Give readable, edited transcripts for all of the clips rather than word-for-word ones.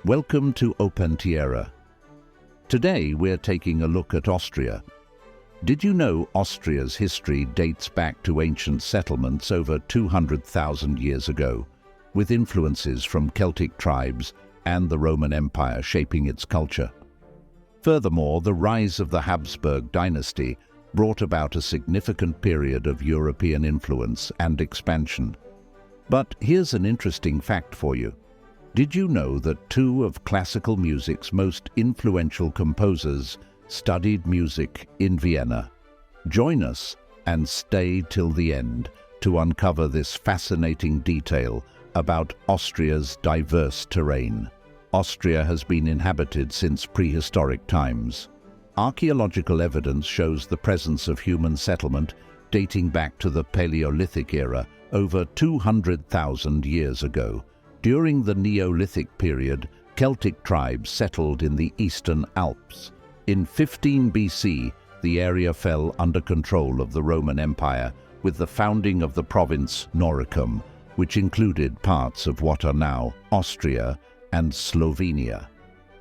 Welcome to Opentiera. Today we're taking a look at Austria. Did you know Austria's history dates back to ancient settlements over 200,000 years ago, with influences from Celtic tribes and the Roman Empire shaping its culture? Furthermore, the rise of the Habsburg Dynasty brought about a significant period of European influence and expansion. But here's an interesting fact for you. Did you know that two of classical music's most influential composers studied music in Vienna? Join us and stay till the end to uncover this fascinating detail about Austria's diverse terrain. Austria has been inhabited since prehistoric times. Archaeological evidence shows the presence of human settlement dating back to the Paleolithic era over 200,000 years ago. During the Neolithic period, Celtic tribes settled in the eastern Alps. In 15 BC, the area fell under control of the Roman Empire with the founding of the province Noricum, which included parts of what are now Austria and Slovenia.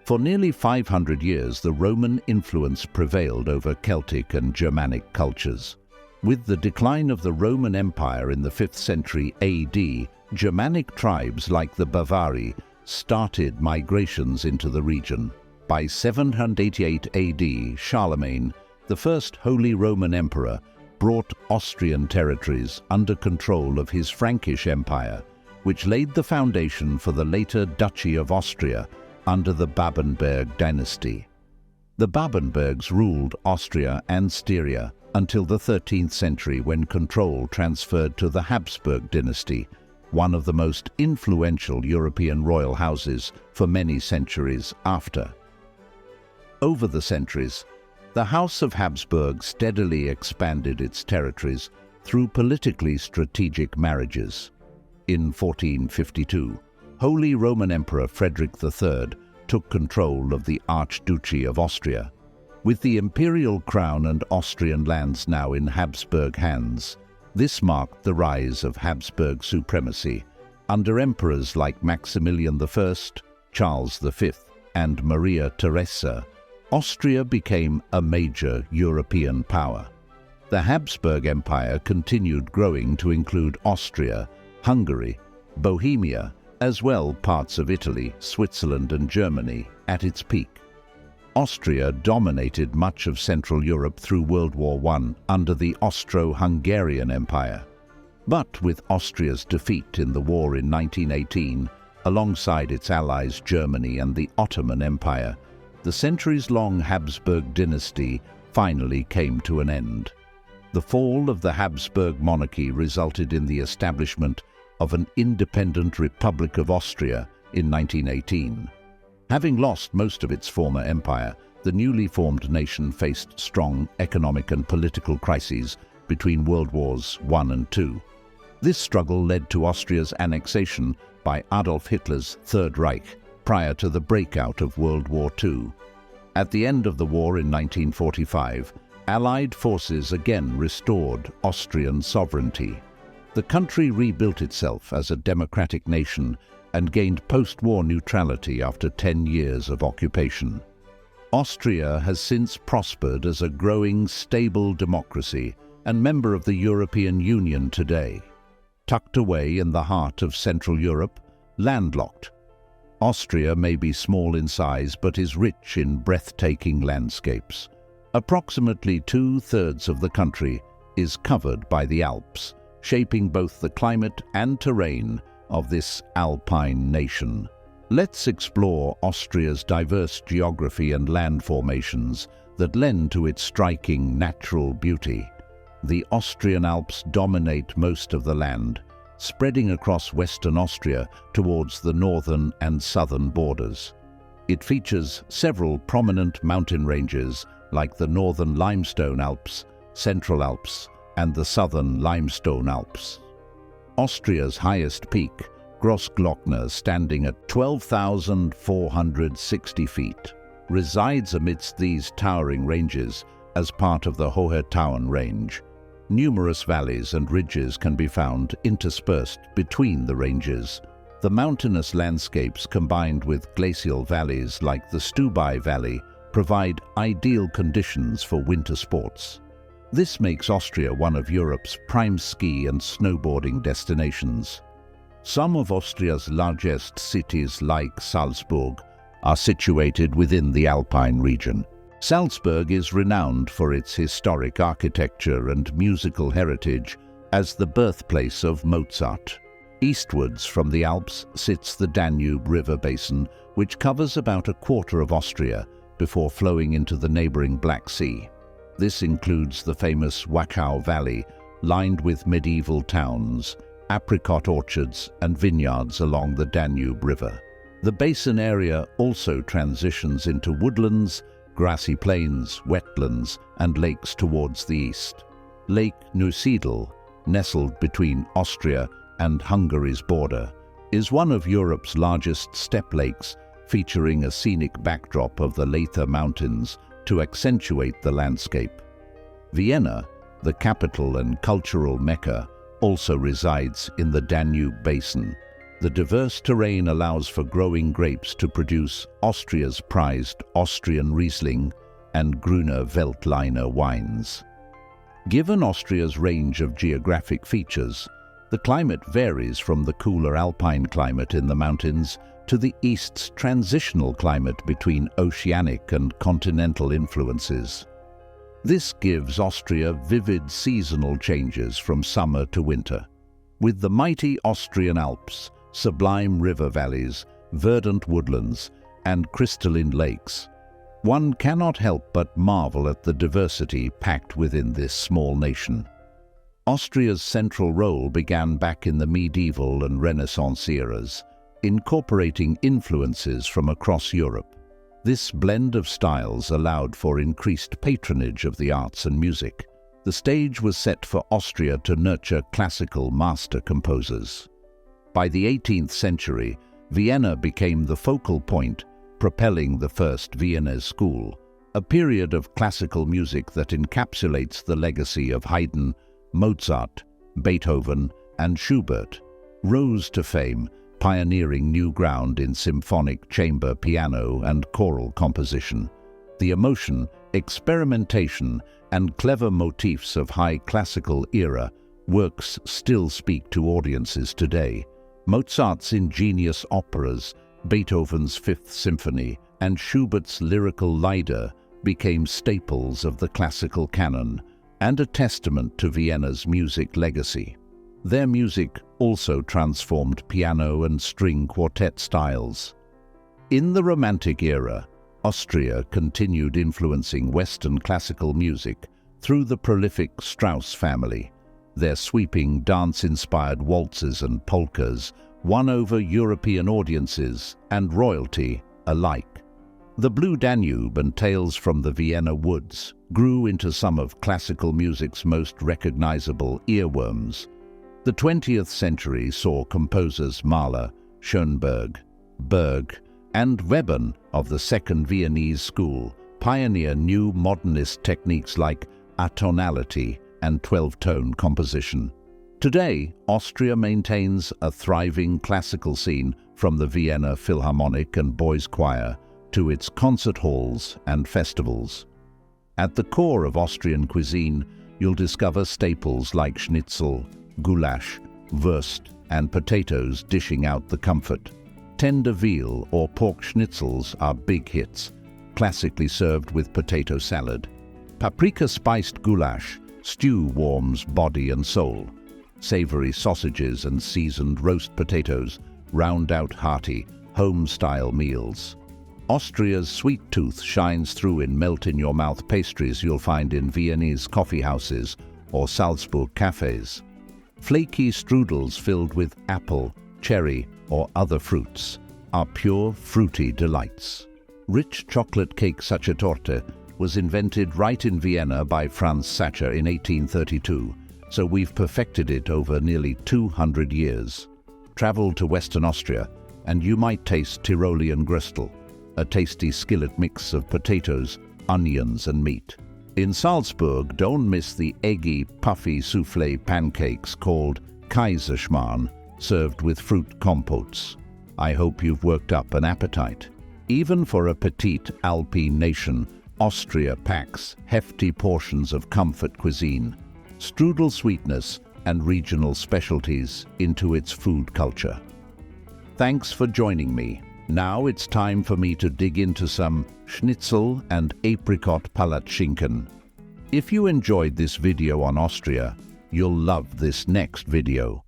For nearly 500 years, the Roman influence prevailed over Celtic and Germanic cultures. With the decline of the Roman Empire in the 5th century AD, Germanic tribes like the Bavari started migrations into the region. By 788 AD, Charlemagne, the first Holy Roman Emperor, brought Austrian territories under control of his Frankish Empire, which laid the foundation for the later Duchy of Austria under the Babenberg dynasty. The Babenbergs ruled Austria and Styria until the 13th century, when control transferred to the Habsburg dynasty, one of the most influential European royal houses for many centuries after. Over the centuries, the House of Habsburg steadily expanded its territories through politically strategic marriages. In 1452, Holy Roman Emperor Frederick III took control of the Archduchy of Austria. With the imperial crown and Austrian lands now in Habsburg hands, this marked the rise of Habsburg supremacy. Under emperors like Maximilian I, Charles V, and Maria Theresa, Austria became a major European power. The Habsburg Empire continued growing to include Austria, Hungary, Bohemia, as well parts of Italy, Switzerland, and Germany at its peak. Austria dominated much of Central Europe through World War I under the Austro-Hungarian Empire. But with Austria's defeat in the war in 1918, alongside its allies Germany and the Ottoman Empire, the centuries-long Habsburg dynasty finally came to an end. The fall of the Habsburg monarchy resulted in the establishment of an independent Republic of Austria in 1918. Having lost most of its former empire, the newly formed nation faced strong economic and political crises between World Wars I and II. This struggle led to Austria's annexation by Adolf Hitler's Third Reich prior to the breakout of World War II. At the end of the war in 1945, Allied forces again restored Austrian sovereignty. The country rebuilt itself as a democratic nation and gained post-war neutrality after 10 years of occupation. Austria has since prospered as a growing, stable democracy and member of the European Union today. Tucked away in the heart of Central Europe, landlocked, Austria may be small in size but is rich in breathtaking landscapes. Approximately 2/3 of the country is covered by the Alps, shaping both the climate and terrain of this Alpine nation. Let's explore Austria's diverse geography and land formations that lend to its striking natural beauty. The Austrian Alps dominate most of the land, spreading across western Austria towards the northern and southern borders. It features several prominent mountain ranges like the Northern Limestone Alps, Central Alps, and the Southern Limestone Alps. Austria's highest peak, Grossglockner, standing at 12,460 feet, resides amidst these towering ranges as part of the Hohe Tauern range. Numerous valleys and ridges can be found interspersed between the ranges. The mountainous landscapes combined with glacial valleys like the Stubai Valley provide ideal conditions for winter sports. This makes Austria one of Europe's prime ski and snowboarding destinations. Some of Austria's largest cities, like Salzburg, are situated within the Alpine region. Salzburg is renowned for its historic architecture and musical heritage as the birthplace of Mozart. Eastwards from the Alps sits the Danube River Basin, which covers about a quarter of Austria before flowing into the neighboring Black Sea. This includes the famous Wachau Valley, lined with medieval towns, apricot orchards and vineyards along the Danube River. The basin area also transitions into woodlands, grassy plains, wetlands, and lakes towards the east. Lake Neusiedl, nestled between Austria and Hungary's border, is one of Europe's largest steppe lakes, featuring a scenic backdrop of the Leitha Mountains to accentuate the landscape. Vienna, the capital and cultural mecca, also resides in the Danube Basin. The diverse terrain allows for growing grapes to produce Austria's prized Austrian Riesling and Grüner Veltliner wines. Given Austria's range of geographic features, the climate varies from the cooler alpine climate in the mountains to the east's transitional climate between oceanic and continental influences. This gives Austria vivid seasonal changes from summer to winter. With the mighty Austrian Alps, sublime river valleys, verdant woodlands, and crystalline lakes, one cannot help but marvel at the diversity packed within this small nation. Austria's central role began back in the medieval and Renaissance eras, incorporating influences from across Europe. This blend of styles allowed for increased patronage of the arts and music. The stage was set for Austria to nurture classical master composers. By the 18th century, Vienna became the focal point, propelling the first Viennese school, a period of classical music that encapsulates the legacy of Haydn, Mozart, Beethoven, and Schubert. Rose to fame, pioneering new ground in symphonic chamber piano and choral composition. The emotion, experimentation, and clever motifs of high classical era works still speak to audiences today. Mozart's ingenious operas, Beethoven's Fifth Symphony, and Schubert's lyrical Lieder became staples of the classical canon and a testament to Vienna's music legacy. Their music also transformed piano and string quartet styles. In the Romantic era, Austria continued influencing Western classical music through the prolific Strauss family. Their sweeping dance-inspired waltzes and polkas won over European audiences and royalty alike. The Blue Danube and Tales from the Vienna Woods grew into some of classical music's most recognizable earworms. The 20th century saw composers Mahler, Schoenberg, Berg, and Webern of the Second Viennese School pioneer new modernist techniques like atonality and 12-tone composition. Today, Austria maintains a thriving classical scene from the Vienna Philharmonic and Boys Choir to its concert halls and festivals. At the core of Austrian cuisine, you'll discover staples like Schnitzel, Goulash, Wurst, and potatoes dishing out the comfort. Tender veal or pork schnitzels are big hits, classically served with potato salad. Paprika-spiced goulash stew warms body and soul. Savory sausages and seasoned roast potatoes round out hearty, home-style meals. Austria's sweet tooth shines through in melt-in-your-mouth pastries you'll find in Viennese coffee houses or Salzburg cafes. Flaky strudels filled with apple, cherry, or other fruits are pure, fruity delights. Rich chocolate cake such a torte was invented right in Vienna by Franz Sacher in 1832, so we've perfected it over nearly 200 years. Travel to Western Austria and you might taste Tyrolean Grüstel, a tasty skillet mix of potatoes, onions and meat. In Salzburg, don't miss the eggy, puffy soufflé pancakes called Kaiserschmarrn, served with fruit compotes. I hope you've worked up an appetite. Even for a petite Alpine nation, Austria packs hefty portions of comfort cuisine, strudel sweetness, and regional specialties into its food culture. Thanks for joining me. Now it's time for me to dig into some Schnitzel and apricot Palatschinken. If you enjoyed this video on Austria, you'll love this next video.